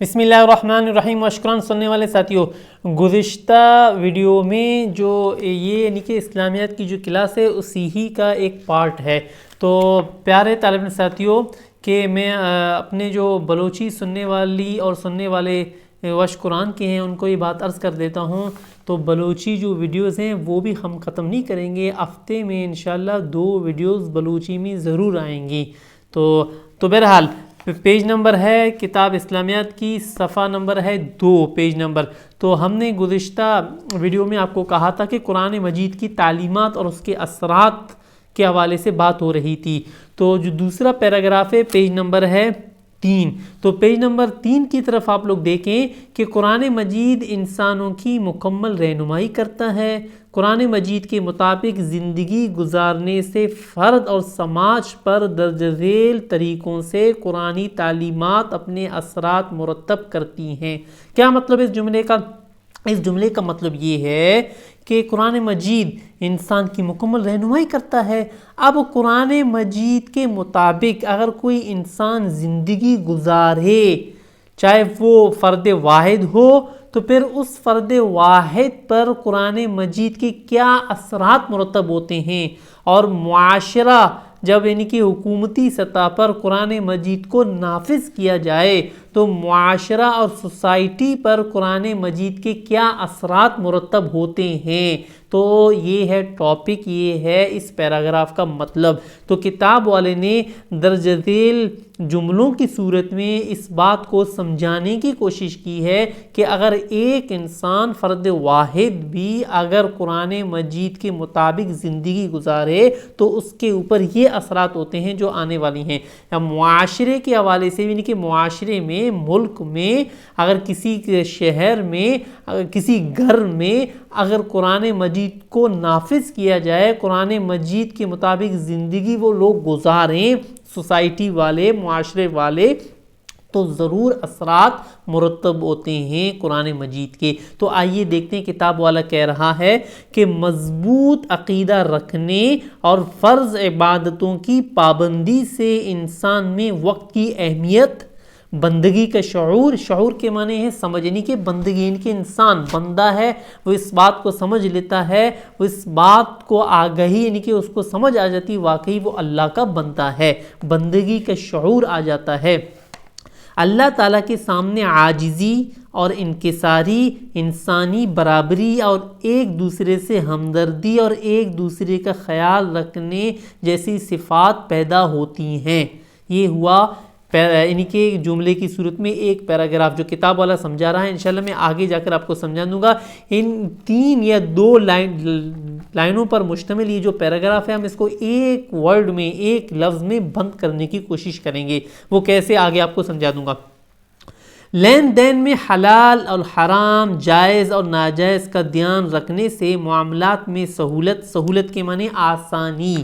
بسم اللہ الرحمن الرحیم وشکران سننے والے ساتھیوں، گزشتہ ویڈیو میں جو یہ یعنی کہ اسلامیات کی جو کلاس ہے اسی ہی کا ایک پارٹ ہے۔ تو پیارے طالب علم ساتھیوں کہ میں اپنے جو بلوچی سننے والی اور سننے والے وشکران کے ہیں ان کو یہ بات عرض کر دیتا ہوں، تو بلوچی جو ویڈیوز ہیں وہ بھی ہم ختم نہیں کریں گے، ہفتے میں انشاءاللہ 2 ویڈیوز بلوچی میں ضرور آئیں گی۔ تو بہرحال پیج نمبر ہے کتاب اسلامیات کی، صفحہ نمبر ہے 2 پیج نمبر۔ تو ہم نے گزشتہ ویڈیو میں آپ کو کہا تھا کہ قرآن مجید کی تعلیمات اور اس کے اثرات کے حوالے سے بات ہو رہی تھی۔ تو جو دوسرا پیراگراف ہے پیج نمبر ہے 3، تو پیج نمبر 3 کی طرف آپ لوگ دیکھیں کہ قرآن مجید انسانوں کی مکمل رہنمائی کرتا ہے۔ قرآن مجید کے مطابق زندگی گزارنے سے فرد اور سماج پر درج ذیل طریقوں سے قرآنی تعلیمات اپنے اثرات مرتب کرتی ہیں۔ کیا مطلب اس جملے کا؟ اس جملے کا مطلب یہ ہے کہ قرآن مجید انسان کی مکمل رہنمائی کرتا ہے۔ اب قرآن مجید کے مطابق اگر کوئی انسان زندگی گزارے، چاہے وہ فرد واحد ہو، تو پھر اس فرد واحد پر قرآن مجید کے کیا اثرات مرتب ہوتے ہیں، اور معاشرہ جب یعنی کہ حکومتی سطح پر قرآن مجید کو نافذ کیا جائے تو معاشرہ اور سوسائٹی پر قرآن مجید کے کیا اثرات مرتب ہوتے ہیں۔ تو یہ ہے ٹاپک، یہ ہے اس پیراگراف کا مطلب۔ تو کتاب والے نے درج ذیل جملوں کی صورت میں اس بات کو سمجھانے کی کوشش کی ہے کہ اگر ایک انسان فرد واحد بھی اگر قرآن مجید کے مطابق زندگی گزارے تو اس کے اوپر یہ اثرات ہوتے ہیں جو آنے والی ہیں۔ یا معاشرے کے حوالے سے یعنی کہ معاشرے میں، ملک میں، اگر کسی شہر میں، اگر کسی گھر میں اگر قرآن مجید کو نافذ کیا جائے، قرآن مجید کے مطابق زندگی وہ لوگ گزاریں، سوسائٹی والے، معاشرے والے، تو ضرور اثرات مرتب ہوتے ہیں قرآن مجید کے۔ تو آئیے دیکھتے ہیں کتاب والا کہہ رہا ہے کہ مضبوط عقیدہ رکھنے اور فرض عبادتوں کی پابندی سے انسان میں وقت کی اہمیت، بندگی کا شعور کے معنی ہے سمجھنے کی، بندگی ان کے انسان بندہ ہے، وہ اس بات کو سمجھ لیتا ہے، وہ اس بات کو آگہی یعنی کہ اس کو سمجھ آ جاتی واقعی وہ اللہ کا بندہ ہے، بندگی کا شعور آ جاتا ہے۔ اللہ تعالیٰ کے سامنے عاجزی اور انکساری، انسانی برابری اور ایک دوسرے سے ہمدردی اور ایک دوسرے کا خیال رکھنے جیسی صفات پیدا ہوتی ہیں۔ یہ ہوا یعنی کہ جملے کی صورت میں ایک پیراگراف جو کتاب والا سمجھا رہا ہے۔ انشاءاللہ میں آگے جا کر آپ کو سمجھا دوں گا۔ ان 3 یا 2 لائنوں پر مشتمل یہ جو پیراگراف ہے، ہم اس کو ایک ورڈ میں، ایک لفظ میں بند کرنے کی کوشش کریں گے۔ وہ کیسے آگے آپ کو سمجھا دوں گا۔ لین دین میں حلال اور حرام، جائز اور ناجائز کا دھیان رکھنے سے معاملات میں سہولت کے معنی آسانی،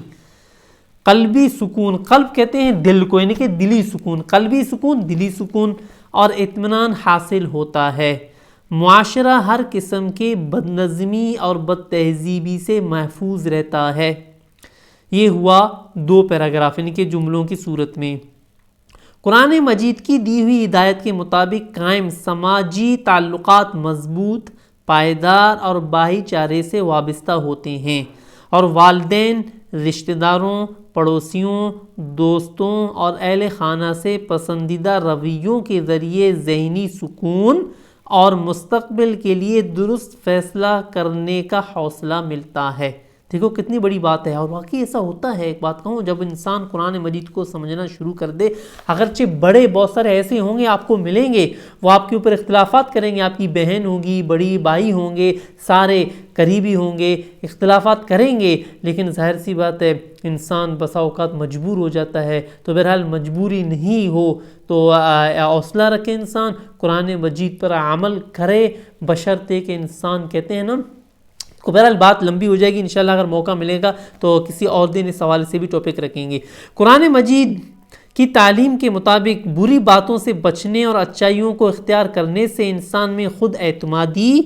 قلبی سکون، قلب کہتے ہیں دل کو یعنی کہ دلی سکون، قلبی سکون، دلی سکون اور اطمینان حاصل ہوتا ہے۔ معاشرہ ہر قسم کے بد نظمی اور بد تہذیبی سے محفوظ رہتا ہے۔ یہ ہوا 2 پیراگراف یعنی کہ جملوں کی صورت میں۔ قرآن مجید کی دی ہوئی ہدایت کے مطابق قائم سماجی تعلقات مضبوط، پائیدار اور بھائی چارے سے وابستہ ہوتے ہیں، اور والدین، رشتہ داروں، پڑوسیوں، دوستوں اور اہل خانہ سے پسندیدہ رویوں کے ذریعے ذہنی سکون اور مستقبل کے لیے درست فیصلہ کرنے کا حوصلہ ملتا ہے۔ دیکھو کتنی بڑی بات ہے، اور واقعی ایسا ہوتا ہے۔ ایک بات کہوں، جب انسان قرآن مجید کو سمجھنا شروع کر دے، اگرچہ بڑے بہت سارے ایسے ہوں گے آپ کو ملیں گے، وہ آپ کے اوپر اختلافات کریں گے، آپ کی بہن ہوگی، بڑی بھائی ہوں گے، سارے قریبی ہوں گے، اختلافات کریں گے، لیکن ظاہر سی بات ہے انسان بسا اوقات مجبور ہو جاتا ہے۔ تو بہرحال مجبوری نہیں ہو تو حوصلہ رکھے، انسان قرآن مجید پر عمل کرے، بشرطے کہ انسان کہتے ہیں نا، بہرحال بات لمبی ہو جائے گی، انشاءاللہ اگر موقع ملے گا تو کسی اور دن اس حوالے سے بھی ٹاپک رکھیں گے۔ قرآن مجید کی تعلیم کے مطابق بری باتوں سے بچنے اور اچھائیوں کو اختیار کرنے سے انسان میں خود اعتمادی،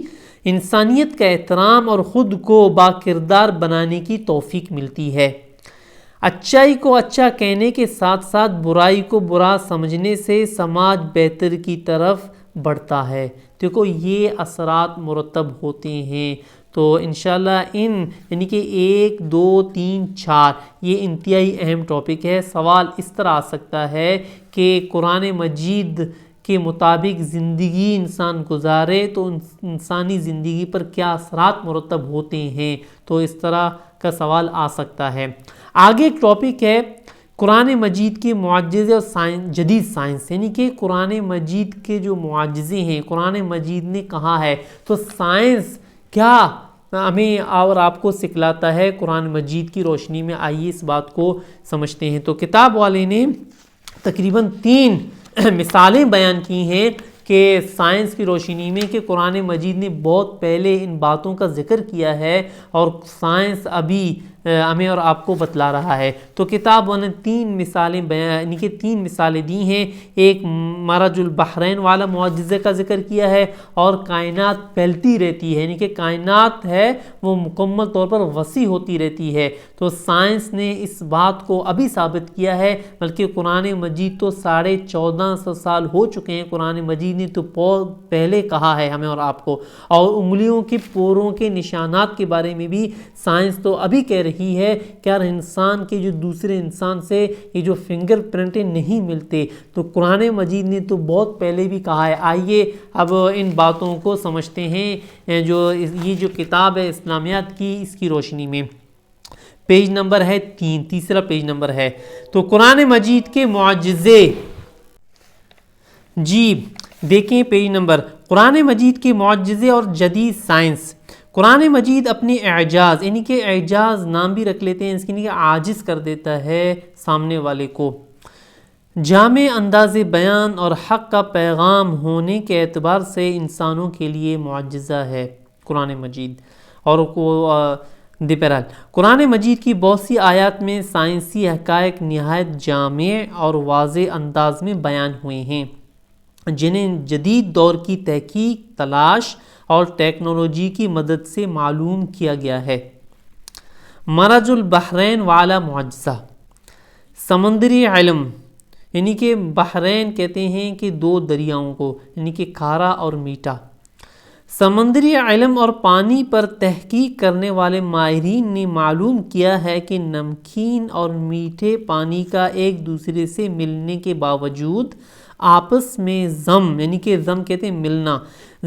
انسانیت کا احترام اور خود کو باکردار بنانے کی توفیق ملتی ہے۔ اچائی کو اچھا کہنے کے ساتھ ساتھ برائی کو برا سمجھنے سے سماج بہتر کی طرف بڑھتا ہے۔ دیکھو یہ اثرات مرتب ہوتے ہیں۔ تو انشاءاللہ یعنی کہ 1 2 3 4 یہ انتہائی اہم ٹاپک ہے۔ سوال اس طرح آ سکتا ہے کہ قرآن مجید کے مطابق زندگی انسان گزارے تو انسانی زندگی پر کیا اثرات مرتب ہوتے ہیں، تو اس طرح کا سوال آ سکتا ہے۔ آگے ایک ٹاپک ہے قرآن مجید کے معجزے اور جدید سائنس، یعنی کہ قرآن مجید کے جو معجزے ہیں قرآن مجید نے کہا ہے، تو سائنس کیا ہمیں اور آپ کو سکھلاتا ہے قرآن مجید کی روشنی میں۔ آئیے اس بات کو سمجھتے ہیں۔ تو کتاب والے نے تقریباً 3 مثالیں بیان کی ہیں کہ سائنس کی روشنی میں کہ قرآن مجید نے بہت پہلے ان باتوں کا ذکر کیا ہے اور سائنس ابھی ہمیں اور آپ کو بتلا رہا ہے۔ تو کتاب والے نے 3 مثالیں یعنی کہ 3 مثالیں دی ہیں۔ ایک مرج البحرین والا معجزے کا ذکر کیا ہے، اور کائنات پھیلتی رہتی ہے، یعنی کہ کائنات ہے وہ مکمل طور پر وسیع ہوتی رہتی ہے۔ تو سائنس نے اس بات کو ابھی ثابت کیا ہے، بلکہ قرآن مجید تو 1450 سال ہو چکے ہیں۔ قرآن مجید نے تو بہت پہلے کہا ہے ہمیں اور آپ کو، اور انگلیوں کے پوروں کے نشانات کے بارے میں بھی سائنس تو ابھی کہہ رہی ہے کہ یار انسان کے جو دوسرے انسان سے یہ جو فنگر پرنٹیں نہیں ملتے، تو قرآن مجید نے تو بہت پہلے بھی کہا ہے۔ آئیے اب ان باتوں کو سمجھتے ہیں، جو یہ جو کتاب ہے اسلامیات کی، اس کی روشنی میں۔ پیج نمبر ہے 3، تیسرا پیج نمبر ہے۔ تو قرآن مجید کے معجزے، جی دیکھیں پیج نمبر، قرآن مجید کے معجزے اور جدید سائنس۔ قرآن مجید اپنے اعجاز، یعنی کہ اعجاز نام بھی رکھ لیتے ہیں اس کے لیے، عاجز کر دیتا ہے سامنے والے کو، جامع انداز بیان اور حق کا پیغام ہونے کے اعتبار سے انسانوں کے لیے معجزہ ہے قرآن مجید۔ اور بہرحال قرآن مجید کی بہت سی آیات میں سائنسی حقائق نہایت جامع اور واضح انداز میں بیان ہوئے ہیں، جنہیں جدید دور کی تحقیق، تلاش اور ٹیکنالوجی کی مدد سے معلوم کیا گیا ہے۔ مرج البحرین والا معجزہ، سمندری علم، یعنی کہ بحرین کہتے ہیں کہ 2 دریاؤں کو، یعنی کہ کھارا اور میٹھا۔ سمندری علم اور پانی پر تحقیق کرنے والے ماہرین نے معلوم کیا ہے کہ نمکین اور میٹھے پانی کا ایک دوسرے سے ملنے کے باوجود آپس میں ضم، یعنی کہ ضم کہتے ہیں ملنا،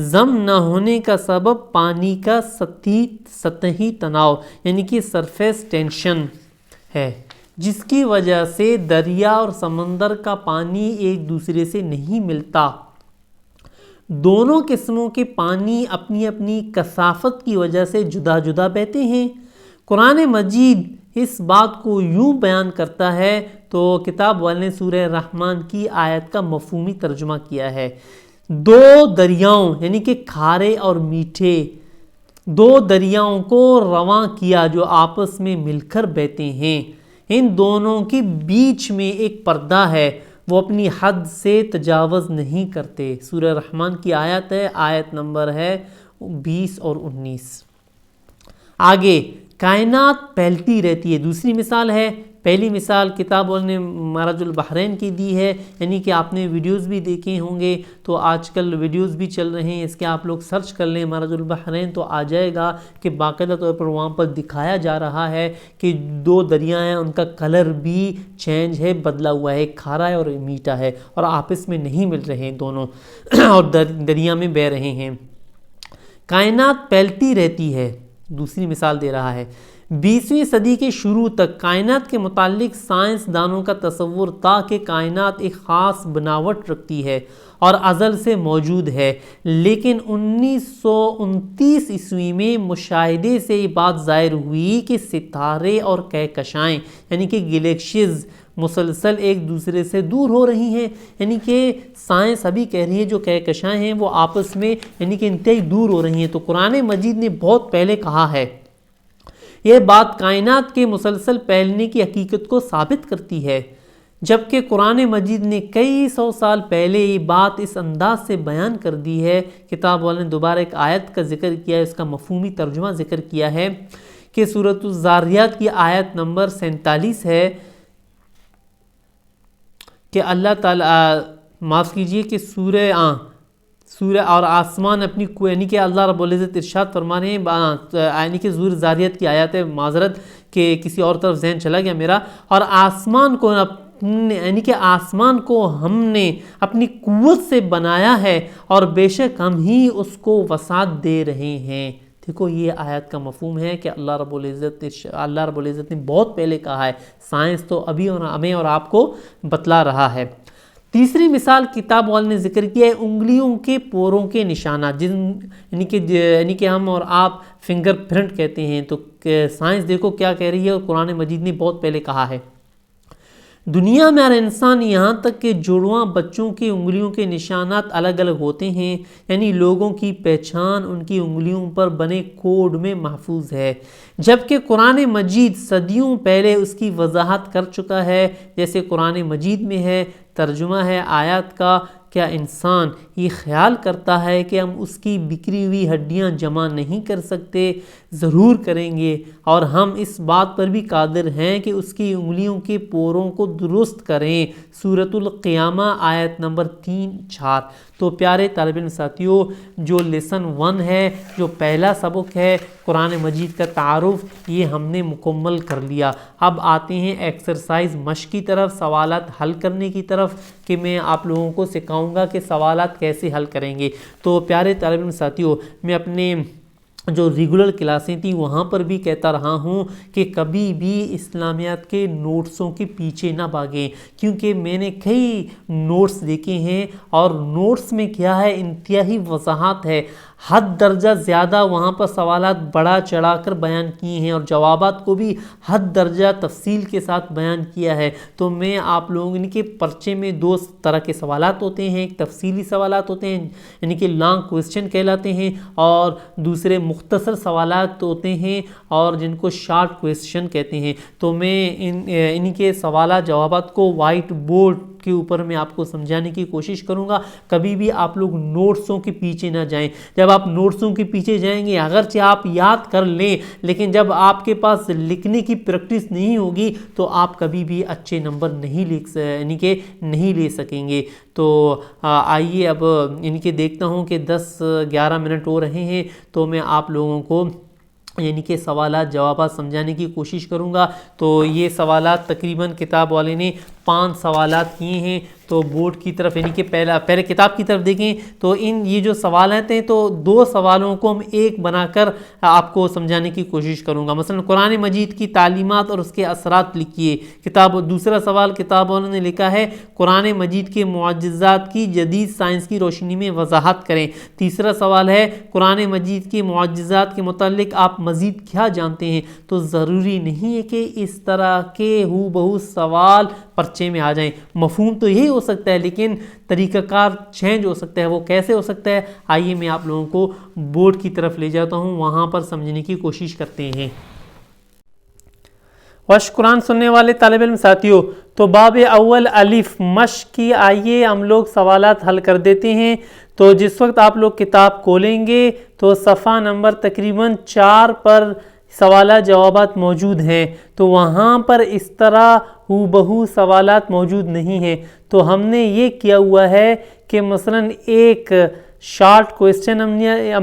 ضم نہ ہونے کا سبب پانی کا سطحی تناؤ، یعنی کہ سرفیس ٹینشن ہے، جس کی وجہ سے دریا اور سمندر کا پانی ایک دوسرے سے نہیں ملتا۔ دونوں قسموں کے پانی اپنی اپنی کثافت کی وجہ سے جدا جدا بہتے ہیں۔ قرآن مجید اس بات کو یوں بیان کرتا ہے، تو کتاب والے نے سورہ رحمان کی آیت کا مفہومی ترجمہ کیا ہے۔ 2 دریاؤں، یعنی کہ کھارے اور میٹھے، 2 دریاؤں کو رواں کیا جو آپس میں مل کر بہتے ہیں۔ ان دونوں کے بیچ میں ایک پردہ ہے، وہ اپنی حد سے تجاوز نہیں کرتے۔ سورہ رحمان کی آیت ہے، آیت نمبر ہے 20 اور 19۔ آگے کائنات پھیلتی رہتی ہے، دوسری مثال ہے۔ پہلی مثال کتاب والے نے مرج البحرین کی دی ہے، یعنی کہ آپ نے ویڈیوز بھی دیکھے ہوں گے، تو آج کل ویڈیوز بھی چل رہے ہیں، اس کے آپ لوگ سرچ کر لیں مرج البحرین تو آ جائے گا کہ باقاعدہ طور پر وہاں پر دکھایا جا رہا ہے کہ 2 دریا ہیں، ان کا کلر بھی چینج ہے، بدلا ہوا ہے، ایک کھارا ہے اور میٹھا ہے، اور آپس میں نہیں مل رہے ہیں دونوں اور دریا میں بہہ رہے ہیں۔ کائنات پھیلتی رہتی ہے، دوسری مثال دے رہا ہے۔ 20ویں صدی کے شروع تک کائنات کے متعلق سائنس دانوں کا تصور تھا کہ کائنات ایک خاص بناوٹ رکھتی ہے اور ازل سے موجود ہے، لیکن 1929 عیسوی میں مشاہدے سے یہ بات ظاہر ہوئی کہ ستارے اور کہکشائیں، یعنی کہ گلیکسیز مسلسل ایک دوسرے سے دور ہو رہی ہیں، یعنی کہ سائنس ابھی کہہ رہی ہے جو کہکشائیں ہیں وہ آپس میں یعنی کہ انتہائی دور ہو رہی ہیں۔ تو قرآن مجید نے بہت پہلے کہا ہے، یہ بات کائنات کے مسلسل پھیلنے کی حقیقت کو ثابت کرتی ہے، جبکہ قرآن مجید نے کئی 100 سال پہلے یہ بات اس انداز سے بیان کر دی ہے۔ کتاب والے نے دوبارہ ایک آیت کا ذکر کیا ہے، اس کا مفہومی ترجمہ ذکر کیا ہے کہ سورۃ الذاریات کی آیت نمبر 47 ہے کہ اللہ تعالیٰ معاف کیجئے کہ سورہ سورہ اور آسمان اپنی یعنی کہ اللہ رب العزت ارشاد فرما رہے ہیں، یعنی کہ سورہ ذاریات کی آیات ہے، معذرت کہ کسی اور طرف ذہن چلا گیا میرا، اور آسمان کو یعنی کہ آسمان کو ہم نے اپنی قوت سے بنایا ہے اور بے شک ہم ہی اس کو وسعت دے رہے ہیں۔ دیکھو یہ آیت کا مفہوم ہے کہ اللہ رب العزت نے بہت پہلے کہا ہے، سائنس تو ابھی ہمیں اور آپ کو بتلا رہا ہے۔ تیسری مثال کتاب والے نے ذکر کیا ہے انگلیوں کے پوروں کے نشانات، یعنی کہ ہم اور آپ فنگر پرنٹ کہتے ہیں، تو سائنس دیکھو کیا کہہ رہی ہے، اور قرآن مجید نے بہت پہلے کہا ہے۔ دنیا میں ہر انسان یہاں تک کہ جڑواں بچوں کی انگلیوں کے نشانات الگ الگ ہوتے ہیں، یعنی لوگوں کی پہچان ان کی انگلیوں پر بنے کوڈ میں محفوظ ہے، جبکہ قرآن مجید صدیوں پہلے اس کی وضاحت کر چکا ہے، جیسے قرآن مجید میں ہے، ترجمہ ہے آیات کا، کیا انسان یہ خیال کرتا ہے کہ ہم اس کی بکھری ہوئی ہڈیاں جمع نہیں کر سکتے؟ ضرور کریں گے، اور ہم اس بات پر بھی قادر ہیں کہ اس کی انگلیوں کے پوروں کو درست کریں۔ سورۃ القیامہ آیت نمبر 3-4۔ تو پیارے طالب علم ساتھیوں، جو لیسن 1 ہے، جو پہلا سبق ہے قرآن مجید کا تعارف، یہ ہم نے مکمل کر لیا۔ اب آتے ہیں ایکسرسائز مشق کی طرف، سوالات حل کرنے کی طرف، کہ میں آپ لوگوں کو سکھاؤں گا کہ سوالات کیسے حل کریں گے۔ تو پیارے طالب علم ساتھیوں، میں اپنے جو ریگولر کلاسیں تھیں وہاں پر بھی کہتا رہا ہوں کہ کبھی بھی اسلامیات کے نوٹسوں کے پیچھے نہ بھاگیں، کیونکہ میں نے کئی نوٹس دیکھے ہیں، اور نوٹس میں کیا ہے، انتہائی وضاحت ہے، حد درجہ زیادہ وہاں پر سوالات بڑا چڑھا کر بیان کیے ہیں، اور جوابات کو بھی حد درجہ تفصیل کے ساتھ بیان کیا ہے۔ تو میں آپ لوگوں کے پرچے میں 2 طرح کے سوالات ہوتے ہیں، ایک تفصیلی سوالات ہوتے ہیں یعنی کہ لانگ کویسچن کہلاتے ہیں، اور دوسرے مختصر سوالات ہوتے ہیں اور جن کو شارٹ کویسچن کہتے ہیں۔ تو میں ان کے سوالات جوابات کو وائٹ بورڈ کے اوپر میں آپ کو سمجھانے کی کوشش کروں گا۔ کبھی بھی آپ لوگ نوٹسوں کے پیچھے نہ جائیں۔ جب آپ نوٹسوں کے پیچھے جائیں گے، اگرچہ آپ یاد کر لیں، لیکن جب آپ کے پاس لکھنے کی پریکٹس نہیں ہوگی تو آپ کبھی بھی اچھے نمبر نہیں لے سکیں گے۔ تو آئیے اب دیکھتا ہوں کہ 10-11 منٹ ہو رہے ہیں، تو میں آپ لوگوں کو کہ سوالات جوابات سمجھانے کی کوشش کروں گا۔ تو یہ سوالات تقریباً کتاب والے نے 5 سوالات کیے ہیں۔ تو بورڈ کی طرف کہ پہلے کتاب کی طرف دیکھیں، تو یہ جو سوالات ہیں، تو 2 سوالوں کو ہم ایک بنا کر آپ کو سمجھانے کی کوشش کروں گا۔ مثلا قرآن مجید کی تعلیمات اور اس کے اثرات لکھیے۔ دوسرا سوال کتاب والوں نے لکھا ہے قرآن مجید کے معجزات کی جدید سائنس کی روشنی میں وضاحت کریں۔ تیسرا سوال ہے قرآن مجید کے معجزات کے متعلق آپ مزید کیا جانتے ہیں؟ تو ضروری نہیں ہے کہ اس طرح کے ہو بہو سوال پرچے میں آ جائیں، مفہوم تو یہی ہو سکتا ہے، لیکن طریقہ کار چینج ہو سکتا ہے۔ وہ کیسے ہو سکتا ہے؟ آئیے میں آپ لوگوں کو بورڈ کی طرف لے جاتا ہوں، وہاں پر سمجھنے کی کوشش کرتے ہیں۔ قرآن سننے والے طالب علم ساتھیوں، تو باب اول الف مشق کی آئیے ہم لوگ سوالات حل کر دیتے ہیں۔ تو جس وقت آپ لوگ کتاب کھولیں گے تو صفحہ نمبر تقریباً 4 پر سوالات جوابات موجود ہیں، تو وہاں پر اس طرح ہو بہو سوالات موجود نہیں ہیں۔ تو ہم نے یہ کیا ہوا ہے کہ مثلاً ایک شارٹ کویسچن ہم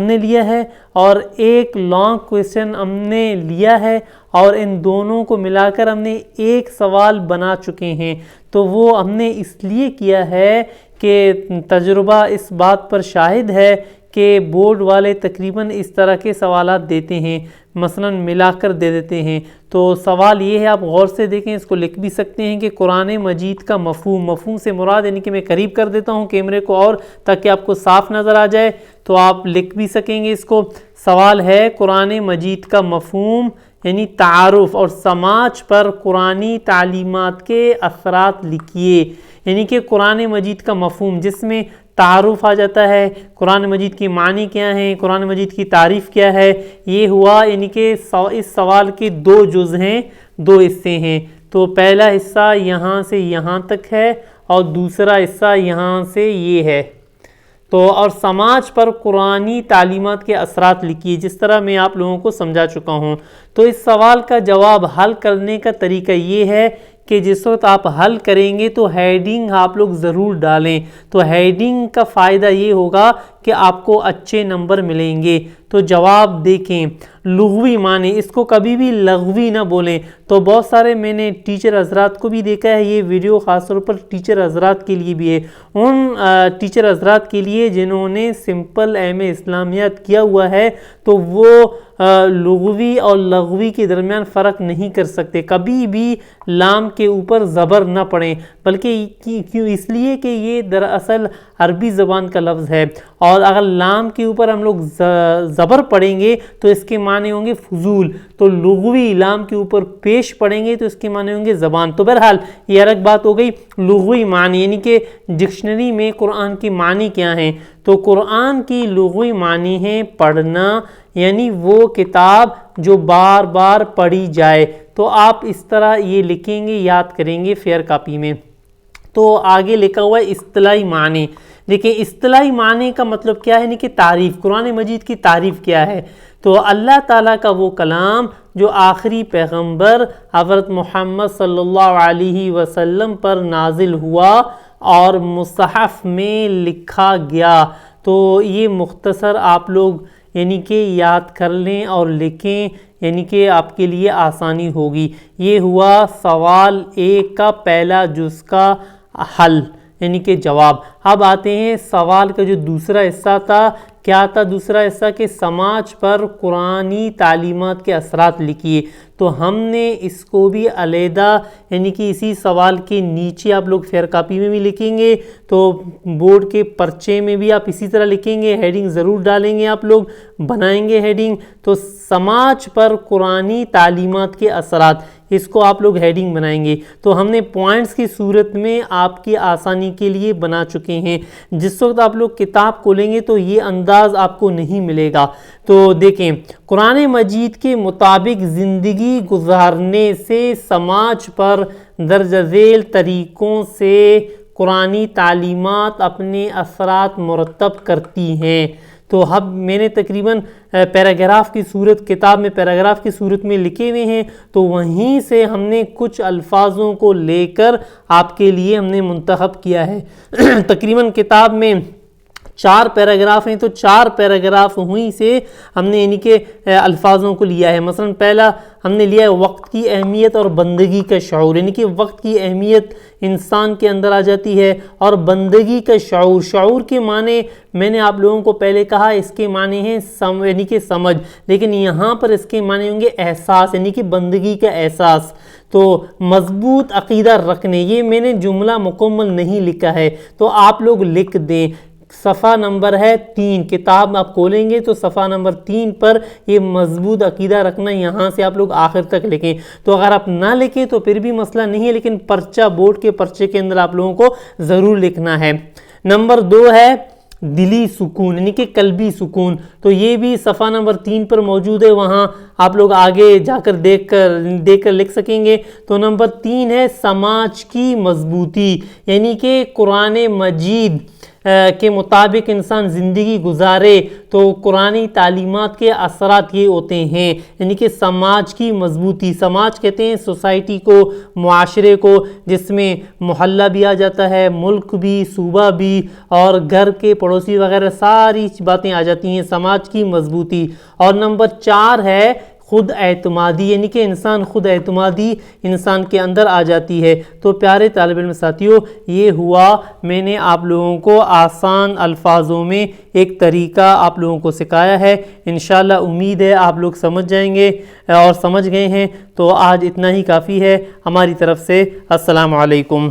نے لیا ہے اور ایک لانگ کویسچن ہم نے لیا ہے، اور ان دونوں کو ملا کر ہم نے ایک سوال بنا چکے ہیں۔ تو وہ ہم نے اس لیے کیا ہے کہ تجربہ اس بات پر شاہد ہے کہ بورڈ والے تقریباً اس طرح کے سوالات دیتے ہیں، مثلاً ملا کر دے دیتے ہیں۔ تو سوال یہ ہے، آپ غور سے دیکھیں، اس کو لکھ بھی سکتے ہیں کہ قرآن مجید کا مفہوم سے مراد، کہ میں قریب کر دیتا ہوں کیمرے کو اور تاکہ آپ کو صاف نظر آ جائے، تو آپ لکھ بھی سکیں گے اس کو۔ سوال ہے قرآن مجید کا مفہوم تعارف اور سماج پر قرآنی تعلیمات کے اثرات لکھیے۔ کہ قرآن مجید کا مفہوم جس میں تعارف آ جاتا ہے، قرآن مجید کی معنی کیا ہیں، قرآن مجید کی تعریف کیا ہے، یہ ہوا کہ اس سوال کے 2 جز ہیں، 2 حصے ہیں۔ تو پہلا حصہ یہاں سے یہاں تک ہے اور دوسرا حصہ یہاں سے یہ ہے۔ تو اور سماج پر قرآنی تعلیمات کے اثرات لکھیے، جس طرح میں آپ لوگوں کو سمجھا چکا ہوں۔ تو اس سوال کا جواب حل کرنے کا طریقہ یہ ہے کہ جس وقت آپ حل کریں گے تو ہیڈنگ آپ لوگ ضرور ڈالیں۔ تو ہیڈنگ کا فائدہ یہ ہوگا کہ آپ کو اچھے نمبر ملیں گے؟ تو جواب دیکھیں، لغوی معنی، اس کو کبھی بھی لغوی نہ بولیں۔ تو بہت سارے میں نے ٹیچر حضرات کو بھی دیکھا ہے، یہ ویڈیو خاص طور پر ٹیچر حضرات کے لیے بھی ہے، ان ٹیچر حضرات کے لیے جنہوں نے سمپل ایم اے اسلامیات کیا ہوا ہے، تو وہ لغوی اور لغوی کے درمیان فرق نہیں کر سکتے۔ کبھی بھی لام کے اوپر زبر نہ پڑھیں، بلکہ کیوں؟ اس لیے کہ یہ دراصل عربی زبان کا لفظ ہے، اور اگر لام کے اوپر ہم لوگ زبر پڑھیں گے تو اس کے معنی ہوں گے فضول، تو لغوی لام کے اوپر پیش پڑھیں گے تو اس کے معنی ہوں گے زبان۔ تو بہرحال یہ الگ بات ہو گئی لغوی معنی، یعنی کہ ڈکشنری میں قرآن کی معنی کیا ہیں؟ تو قرآن کی لغوی معنی ہے پڑھنا، یعنی وہ کتاب جو بار بار پڑھی جائے۔ تو آپ اس طرح یہ لکھیں گے، یاد کریں گے فیئر کاپی میں۔ تو آگے لکھا ہوا ہے اصطلاحی معنی۔ دیکھیں اصطلاحی معنی کا مطلب کیا ہے، یعنی کہ تعریف، قرآن مجید کی تعریف کیا ہے؟ تو اللہ تعالیٰ کا وہ کلام جو آخری پیغمبر حضرت محمد صلی اللہ علیہ وسلم پر نازل ہوا اور مصحف میں لکھا گیا، تو یہ مختصر آپ لوگ یعنی کہ یاد کر لیں اور لکھیں، یعنی کہ آپ کے لیے آسانی ہوگی۔ یہ ہوا سوال 1 کا پہلا جز کا حل، یعنی کہ جواب۔ اب آتے ہیں سوال کا جو دوسرا حصہ تھا، کیا تھا دوسرا حصہ؟ کہ سماج پر قرآنی تعلیمات کے اثرات لکھیے۔ تو ہم نے اس کو بھی علیحدہ، یعنی کہ اسی سوال کے نیچے آپ لوگ فیئر کاپی میں بھی لکھیں گے، تو بورڈ کے پرچے میں بھی آپ اسی طرح لکھیں گے، ہیڈنگ ضرور ڈالیں گے، آپ لوگ بنائیں گے ہیڈنگ۔ تو سماج پر قرآنی تعلیمات کے اثرات، اس کو آپ لوگ ہیڈنگ بنائیں گے۔ تو ہم نے پوائنٹس کی صورت میں آپ کی آسانی کے لیے بنا چکے ہیں، جس وقت آپ لوگ کتاب کھولیں گے تو یہ انداز آپ کو نہیں ملے گا۔ تو دیکھیں قرآن مجید کے مطابق زندگی گزارنے سے سماج پر درجہ ذیل طریقوں سے قرآنی تعلیمات اپنے اثرات مرتب کرتی ہیں۔ تو اب میں نے تقریباً پیراگراف کی صورت، کتاب میں پیراگراف کی صورت میں لکھے ہوئے ہیں، تو وہیں سے ہم نے کچھ الفاظوں کو لے کر آپ کے لیے ہم نے منتخب کیا ہے۔ تقریباً کتاب میں 4 پیراگراف ہیں، تو 4 پیراگراف ہوئی سے ہم نے یعنی کہ الفاظوں کو لیا ہے۔ مثلا پہلا ہم نے لیا ہے وقت کی اہمیت اور بندگی کا شعور، یعنی کہ وقت کی اہمیت انسان کے اندر آ جاتی ہے، اور بندگی کا شعور، شعور کے معنی میں نے آپ لوگوں کو پہلے کہا اس کے معنی ہیں یعنی کہ سمجھ، لیکن یہاں پر اس کے معنی ہوں گے احساس، یعنی کہ بندگی کا احساس۔ تو مضبوط عقیدہ رکھنے، یہ میں نے جملہ مکمل نہیں لکھا ہے، تو آپ لوگ لکھ دیں۔ صفحہ نمبر ہے 3، کتاب آپ کھولیں گے تو صفحہ نمبر 3 پر یہ مضبوط عقیدہ رکھنا، یہاں سے آپ لوگ آخر تک لکھیں۔ تو اگر آپ نہ لکھیں تو پھر بھی مسئلہ نہیں ہے، لیکن پرچہ، بورڈ کے پرچے کے اندر آپ لوگوں کو ضرور لکھنا ہے۔ نمبر 2 ہے دلی سکون، یعنی کہ قلبی سکون، تو یہ بھی صفحہ نمبر 3 پر موجود ہے، وہاں آپ لوگ آگے جا کر دیکھ کر لکھ سکیں گے۔ تو نمبر 3 ہے سماج کی مضبوطی، یعنی کہ قرآن مجید کے مطابق انسان زندگی گزارے تو قرآنی تعلیمات کے اثرات یہ ہوتے ہیں، یعنی کہ سماج کی مضبوطی۔ سماج کہتے ہیں سوسائٹی کو، معاشرے کو، جس میں محلہ بھی آ جاتا ہے، ملک بھی، صوبہ بھی، اور گھر کے پڑوسی وغیرہ ساری باتیں آ جاتی ہیں، سماج کی مضبوطی۔ اور نمبر 4 ہے خود اعتمادی، یعنی کہ انسان خود اعتمادی انسان کے اندر آ جاتی ہے۔ تو پیارے طالب علم ساتھیوں، یہ ہوا میں نے آپ لوگوں کو آسان الفاظوں میں ایک طریقہ آپ لوگوں کو سکھایا ہے۔ انشاءاللہ امید ہے آپ لوگ سمجھ جائیں گے اور سمجھ گئے ہیں۔ تو آج اتنا ہی کافی ہے ہماری طرف سے۔ السلام علیکم۔